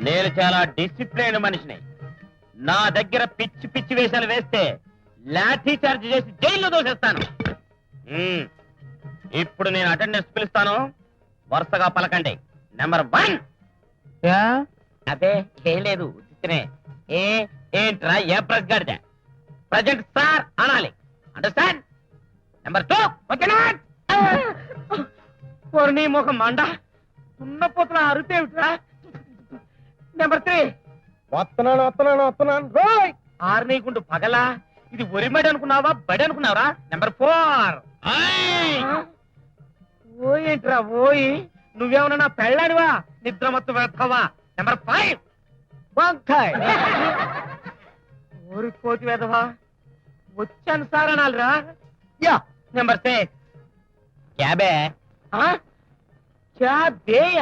నేను చాలా డిసిప్లైన్ మనిషిని. నా దగ్గర పిచ్చి పిచ్చి వేషాలు వేస్తే లాఠీ చార్జ్ చేసి జైల్లో దోసేస్తాను. ఇప్పుడు నేను అటెండెన్స్ పిలుస్తాను, వరుసగా పలకండి. నెంబర్ 1. అదే ఏం లేదు, ఏంట్రా ఏ ప్రెస్ గాడిద? ప్రజెంట్ సార్ అనాలి, అండర్స్టాండ్? నెంబర్ 2. ఓకేనా? నీ ముఖం మండ ఉన్నపోతున్న అరుతేమిట్రా? నెంబర్ 3. వస్తున్నాను. ఆర్నీకుండు పగలా, ఇది ఒరిమడి అనుకున్నావా బడి అనుకున్నావా? నెంబర్ 4. ఓ ఏంట్రా ఓయి, నువ్వేమన్నా నా పెళ్ళాడివా? నిద్ర మొత్తం వెళ్తావా? నెంబర్ 5. ఊరి కోతి వెదవా, వచ్చాను సార్ అనాలిరా. నెంబర్ 6. క్యాబే.